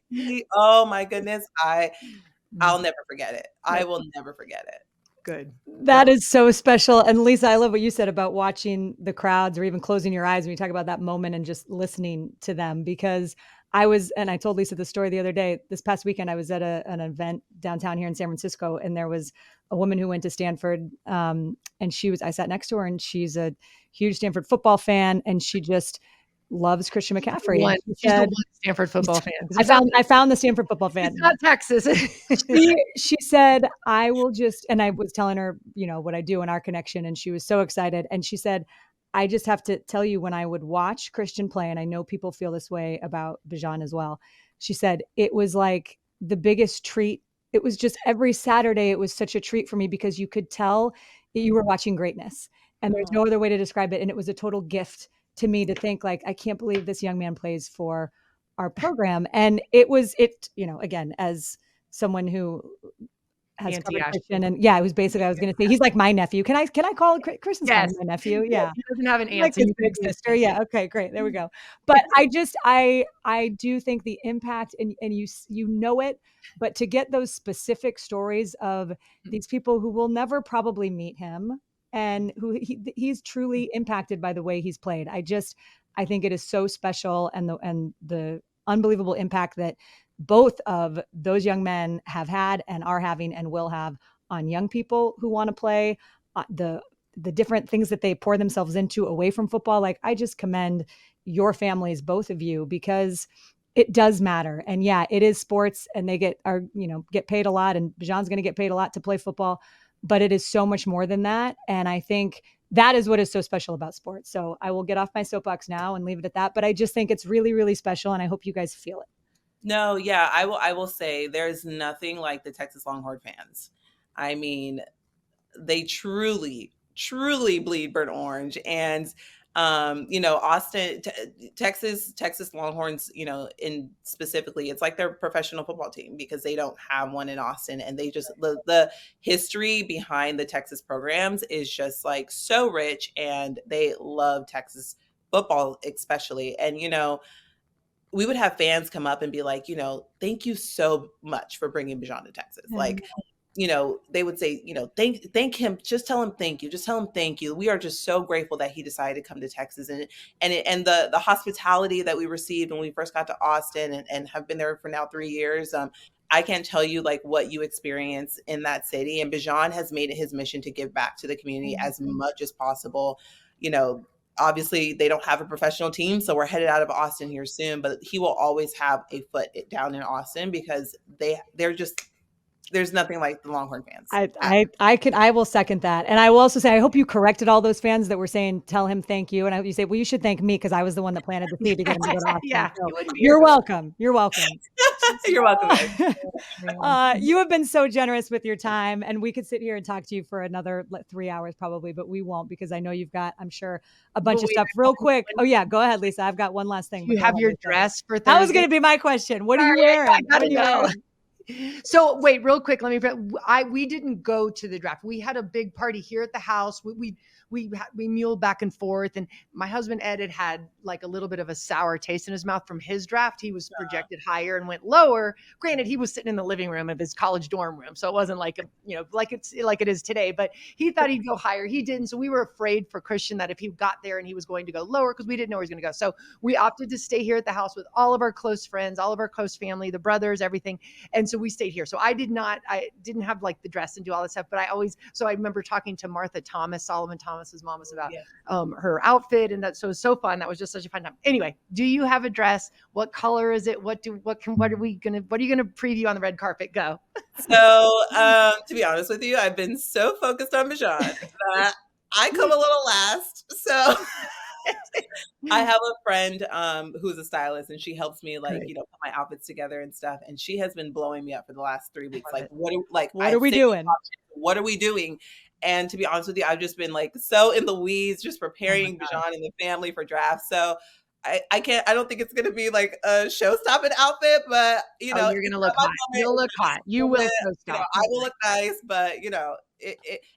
oh my goodness. I'll never forget it. I will never forget it. Good. That is so special. And Lisa, I love what you said about watching the crowds or even closing your eyes when you talk about that moment and just listening to them, because I told Lisa the story the other day, this past weekend, I was at an event downtown here in San Francisco, and there was a woman who went to Stanford, and I sat next to her, and she's a huge Stanford football fan, and she just loves Christian McCaffrey. And She's the one Stanford football fan. I found the Stanford football fan. It's not Texas. She said, I will just, and I was telling her, what I do in our connection, and she was so excited. And she said, I just have to tell you, when I would watch Christian play, and I know people feel this way about Bijan as well, she said, it was like the biggest treat. It was just every Saturday, it was such a treat for me, because you could tell that you were watching greatness, and there's no other way to describe it. And it was a total gift to me to think, like, I can't believe this young man plays for our program. And again, as someone who has covered Christian, and it was basically, I was going to say, he's like my nephew. Can I call Kristen's my nephew? Yeah. He doesn't have an aunt. Like his big sister. Yeah. Okay, great. There we go. But I do think the impact, and you know it, but to get those specific stories of these people who will never probably meet him, and who he's truly impacted by the way he's played. I think it is so special, and the unbelievable impact that both of those young men have had and are having and will have on young people who want to play, the different things that they pour themselves into away from football. Like, I just commend your families, both of you, because it does matter. And yeah, it is sports, and they get paid a lot, and Bijan's going to get paid a lot to play football, but it is so much more than that. And I think that is what is so special about sports. So I will get off my soapbox now and leave it at that. But I just think it's really, really special, and I hope you guys feel it. No, yeah, I will say there's nothing like the Texas Longhorn fans. I mean, they truly bleed burnt orange. And Austin, Texas Longhorns, in specifically, it's like their professional football team, because they don't have one in Austin, and they just the history behind the Texas programs is just like so rich, and they love Texas football especially. And we would have fans come up and be like, thank you so much for bringing Bijan to Texas. Mm-hmm. Like, they would say, thank him. Just tell him thank you. Just tell him thank you. We are just so grateful that he decided to come to Texas, and the hospitality that we received when we first got to Austin, and have been there for now 3 years. I can't tell you like what you experience in that city. And Bijan has made it his mission to give back to the community as much as possible. Obviously, they don't have a professional team, so we're headed out of Austin here soon. But he will always have a foot down in Austin, because they're just, there's nothing like the Longhorn fans. I will second that, and I will also say, I hope you corrected all those fans that were saying tell him thank you, and I hope you say, well, you should thank me, because I was the one that planted the seed to get him to go to Austin. Yeah, so you're welcome. You're welcome. You're welcome. You have been so generous with your time, and we could sit here and talk to you for another 3 hours probably, but we won't, because I know you've got, I'm sure, a bunch of stuff. Real quick. Oh yeah, go ahead, Lisa. I've got one last thing. You have your dress for Thursday? That was going to be my question. What are you wearing? What are you wearing? So wait, real quick. We didn't go to the draft. We had a big party here at the house. We muled back and forth, and my husband Ed had like a little bit of a sour taste in his mouth from his draft. He was projected higher and went lower. Granted, he was sitting in the living room of his college dorm room, so it wasn't like like it is today. But he thought he'd go higher. He didn't. So we were afraid for Christian that if he got there and he was going to go lower, because we didn't know where he was going to go. So we opted to stay here at the house with all of our close friends, all of our close family, the brothers, everything. And so we stayed here. So I didn't have like the dress and do all this stuff, but I remember talking to Martha Thomas, Solomon Thomas's mom, was about her outfit, and so it was so fun. That was just such a fun time. Anyway, do you have a dress? What color is it? What are you gonna preview on the red carpet? Go. So to be honest with you, I've been so focused on Bijan that I come a little last. So I have a friend who's a stylist, and she helps me put my outfits together and stuff. And she has been blowing me up for the last 3 weeks. Like, what are we doing? What are we doing? And to be honest with you, I've just been like so in the weeds, just preparing Bijan and the family for draft. So I don't think it's gonna be like a show-stopping outfit, but you know, you're it's gonna not look my hot. moment, You'll it's look just hot. a You will moment, show you know, stop. I will look nice, but you know,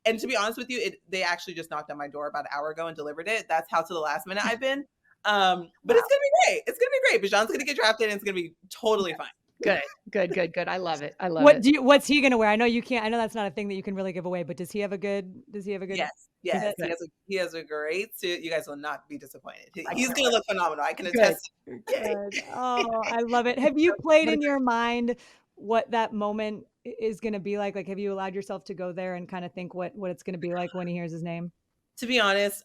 and to be honest with you, they actually just knocked on my door about an hour ago and delivered it. That's how to the last minute I've been. But it's gonna be great. It's gonna be great. Bijan's gonna get drafted and it's gonna be totally fine. Good. I love it. I love it. What's he gonna wear? I know you can't. I know that's not a thing that you can really give away, but does he have a good? Yes. Good. He has a great suit. You guys will not be disappointed. He's can't gonna look phenomenal. I can Good. attest. Good. Oh, I love it. Have you played in your mind what that moment is gonna be like? Like, have you allowed yourself to go there and kind of think what it's gonna be like when he hears his name? To be honest,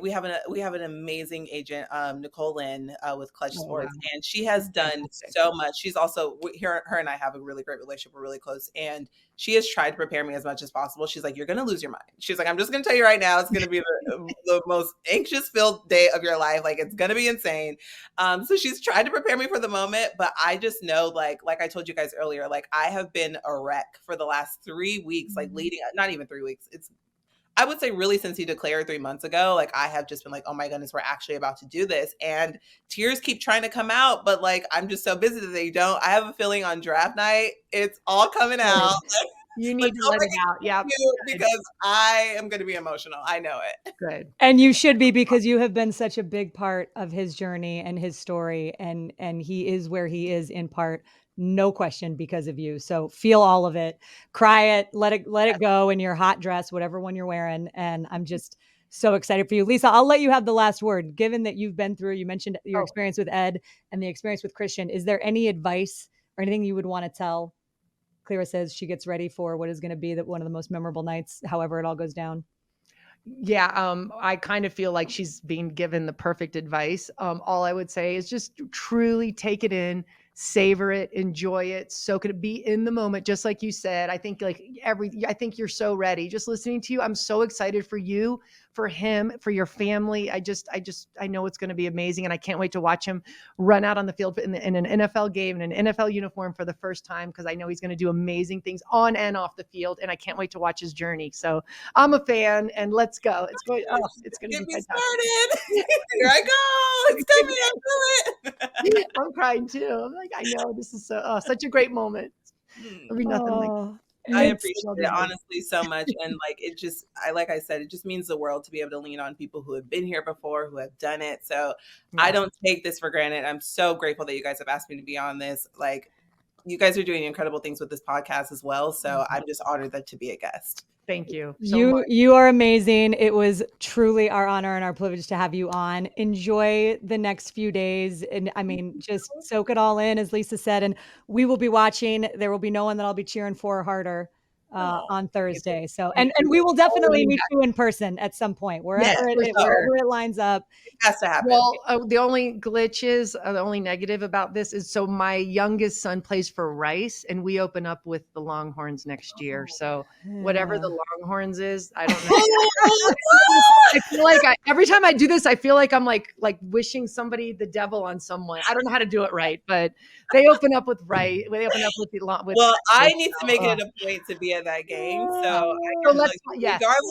we have an amazing agent, Nicole Lynn, with Clutch Sports, wow. and she has done Fantastic. so much. She's also her and I have a really great relationship. We're really close, and she has tried to prepare me as much as possible. She's like, "You're gonna lose your mind." She's like, "I'm just gonna tell you right now, it's gonna be the most anxious filled day of your life. Like it's gonna be insane." So she's tried to prepare me for the moment, but I just know, like I told you guys earlier, like I have been a wreck for the last 3 weeks, like leading, not even 3 weeks. I would say really since he declared 3 months ago, like I have just been like, oh my goodness, we're actually about to do this. And tears keep trying to come out, but like I'm just so busy that they don't. I have a feeling on draft night, it's all coming out. You need to let it out. Yeah. Because I am going to be emotional. I know it. Good. And you should be, because you have been such a big part of his journey and his story, and he is where he is in part, no question, because of you. So feel all of it, cry it, let it go in your hot dress, whatever one you're wearing. And I'm just so excited for you. Lisa, I'll let you have the last word. Given that you've been through, you mentioned your experience with Ed and the experience with Christian. Is there any advice or anything you would want to tell Cleyrissa as she gets ready for what is going to be one of the most memorable nights, however it all goes down? Yeah, I kind of feel like she's being given the perfect advice. All I would say is just truly take it in, savor it, enjoy it, soak it, be in the moment, just like you said. I think I think you're so ready. Just listening to you, I'm so excited for you, for him, for your family. I know it's going to be amazing, and I can't wait to watch him run out on the field in an NFL game in an NFL uniform for the first time, because I know he's going to do amazing things on and off the field, and I can't wait to watch his journey. So I'm a fan, and let's go. It's going to be fantastic. Started. Here I go. It's coming. I feel it. I'm crying too. I'm like, I know this is such a great moment. There'll be nothing like. I appreciate it honestly so much. And like, like I said, it just means the world to be able to lean on people who have been here before, who have done it. So I don't take this for granted. I'm so grateful that you guys have asked me to be on this. Like, you guys are doing incredible things with this podcast as well. So I'm just honored to be a guest. Thank you so much. You are amazing. It was truly our honor and our privilege to have you on. Enjoy the next few days. And I mean, just soak it all in, as Lisa said, and we will be watching. There will be no one that I'll be cheering for harder on Thursday. So, and we will definitely meet you in person at some point, wherever it lines up. It has to happen. Well, the only glitch is, the only negative about this is, so my youngest son plays for Rice, and we open up with the Longhorns next year. So whatever the Longhorns is, I don't know. I feel like every time I do this, I feel like I'm like wishing somebody the devil on someone. I don't know how to do it right, but they open up with Rice. They open up with the Well, I need to make it a point to be at that game. So regardless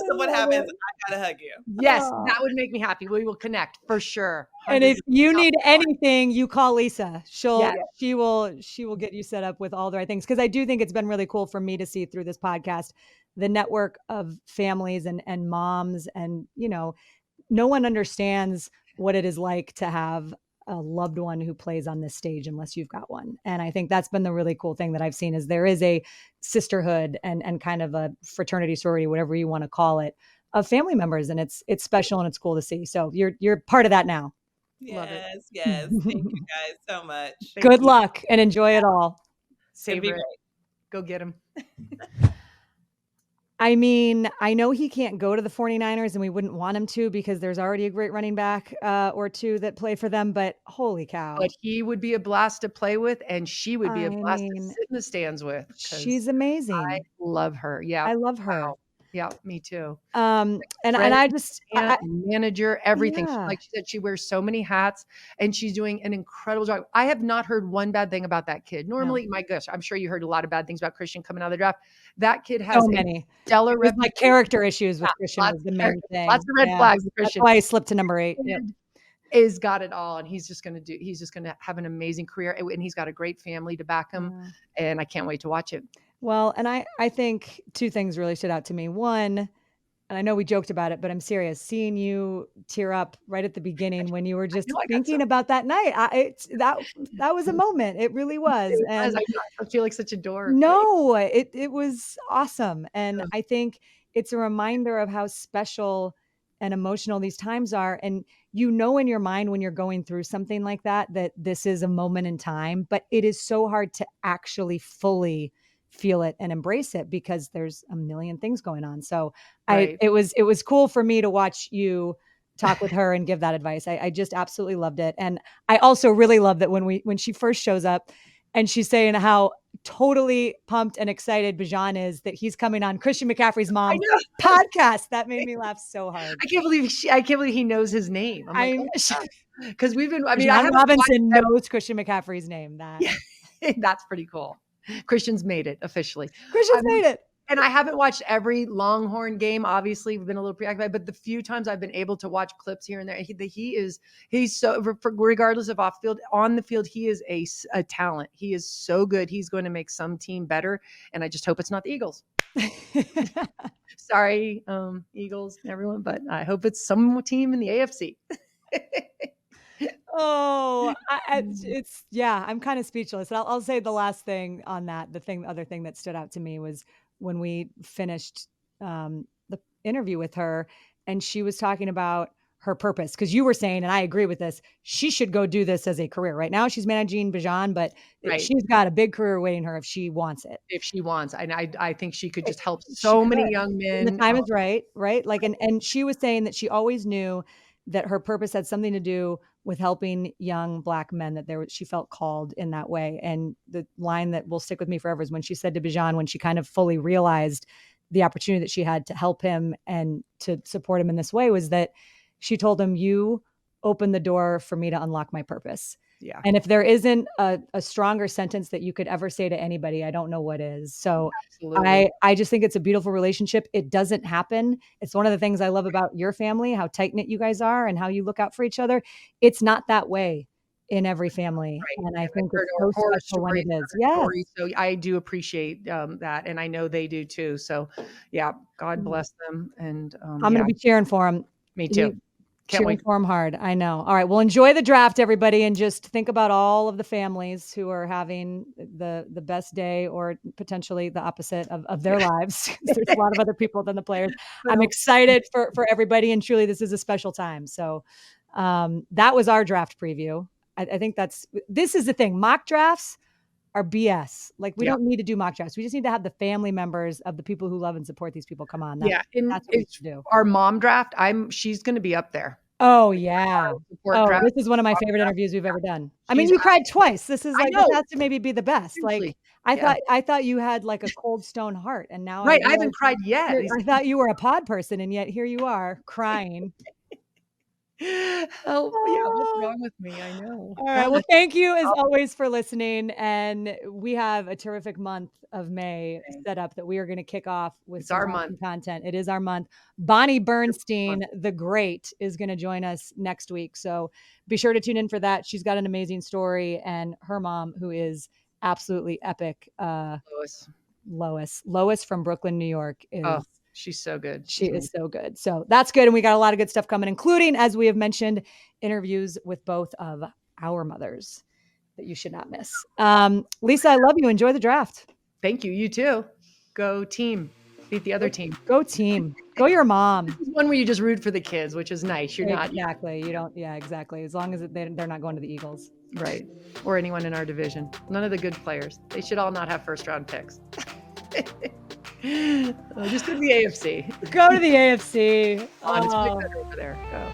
of what happens, I gotta hug you. Yes, that would make me happy. We will connect for sure. 100%. And if you need anything, you call Lisa. She will get you set up with all the right things. Because I do think it's been really cool for me to see through this podcast the network of families and moms, and no one understands what it is like to have a loved one who plays on this stage unless you've got one. And I think that's been the really cool thing that I've seen, is there is a sisterhood and kind of a fraternity, sorority, whatever you want to call it, of family members, and it's special and it's cool to see. So you're part of that now. Yes. Thank you guys so much. Good luck and enjoy it all. Savor it. Go get him. I mean, I know he can't go to the 49ers, and we wouldn't want him to, because there's already a great running back or two that play for them, but holy cow. But he would be a blast to play with, and she would be a blast to sit in the stands with. She's amazing. I love her. Yeah. I love her. Wow. Yeah, me too. And I just manager, everything. Yeah. Like she said, she wears so many hats, and she's doing an incredible job. I have not heard one bad thing about that kid. Normally, my gosh, I'm sure you heard a lot of bad things about Christian coming out of the draft. That kid has so many stellar character issues with Christian was the main thing. Lots of red flags with Christian. That's why he slipped to number 8. Yep. is got it all, and he's just going to have an amazing career, and he's got a great family to back him. And I can't wait to watch it. Well, and I think two things really stood out to me. One, and I know we joked about it, but I'm serious. Seeing you tear up right at the beginning when you were just thinking about that night, that was a moment. It really was. And I feel like such a dork. No, it was awesome. And I think it's a reminder of how special and emotional these times are. And in your mind when you're going through something like that this is a moment in time, but it is so hard to actually fully feel it and embrace it because there's a million things going on. So it was cool for me to watch you talk with her and give that advice. I just absolutely loved it. And I also really love that when she first shows up and she's saying how totally pumped and excited Bijan is that he's coming on Christian McCaffrey's mom's podcast. That made me laugh so hard. I can't believe he knows his name. I'm like, because we've been. Bijan Robinson knows Christian McCaffrey's name. That's pretty cool. Christian's made it officially. Christian's made it. And I haven't watched every Longhorn game. Obviously, we've been a little preoccupied, but the few times I've been able to watch clips here and there, he's so, regardless of off field, on the field, he is a talent. He is so good. He's going to make some team better. And I just hope it's not the Eagles. Sorry, Eagles, everyone, but I hope it's some team in the AFC. I'm kind of speechless. I'll say the last thing on that. The other thing that stood out to me was when we finished the interview with her and she was talking about her purpose. Cause you were saying, and I agree with this, she should go do this as a career. Right now she's managing Bijan, but she's got a big career waiting her if she wants it. If she wants. And I think she could just help so many young men. The time is right. Like, and she was saying that she always knew that her purpose had something to do with helping young Black men, that she felt called in that way. And the line that will stick with me forever is when she said to Bijan, when she kind of fully realized the opportunity that she had to help him and to support him in this way, was that she told him, "You opened the door for me to unlock my purpose." Yeah. And if there isn't a stronger sentence that you could ever say to anybody, I don't know what is. So I just think it's a beautiful relationship. It doesn't happen. It's one of the things I love about your family, how tight knit you guys are and how you look out for each other. It's not that way in every family. Right. And I think it's so special when it is. Yeah. So I do appreciate that. And I know they do too. So yeah, God bless them. And I'm going to be cheering for them. Me too. Can't wait for them hard. I know. All right. Well, enjoy the draft, everybody. And just think about all of the families who are having the best day or potentially the opposite of their lives. There's a lot of other people than the players. I'm excited for everybody. And truly, this is a special time. So that was our draft preview. I think this is the thing. Mock drafts are BS. Like we don't need to do mock drafts. We just need to have the family members of the people who love and support these people come on. That's what we should do. Our mom draft, she's going to be up there. Oh yeah. This is one of my favorite interviews we've ever done. I mean, you cried twice. This is like, this has to maybe be the best. Seriously. Like I thought you had like a cold stone heart, and now I haven't cried yet. I thought you were a pod person, and yet here you are crying. Help. Yeah, what's wrong with me? I know. All right. Well, thank you as always for listening. And we have a terrific month of May set up that we are going to kick off with our month content. It is our month. Bonnie Bernstein, the great, is going to join us next week. So be sure to tune in for that. She's got an amazing story, and her mom, who is absolutely epic. Lois from Brooklyn, New York is. Oh. She's so good. She is so good. So that's good. And we got a lot of good stuff coming, including, as we have mentioned, interviews with both of our mothers that you should not miss. Lisa, I love you. Enjoy the draft. Thank you. You too. Go team. Beat the other team. Go team. Go your mom. This is one where you just root for the kids, which is nice. You're not. Exactly. You don't. Yeah, exactly. As long as they're not going to the Eagles. Right. Or anyone in our division. None of the good players. They should all not have first round picks. Just go to the AFC. Go to the AFC. It's way better over there. Go.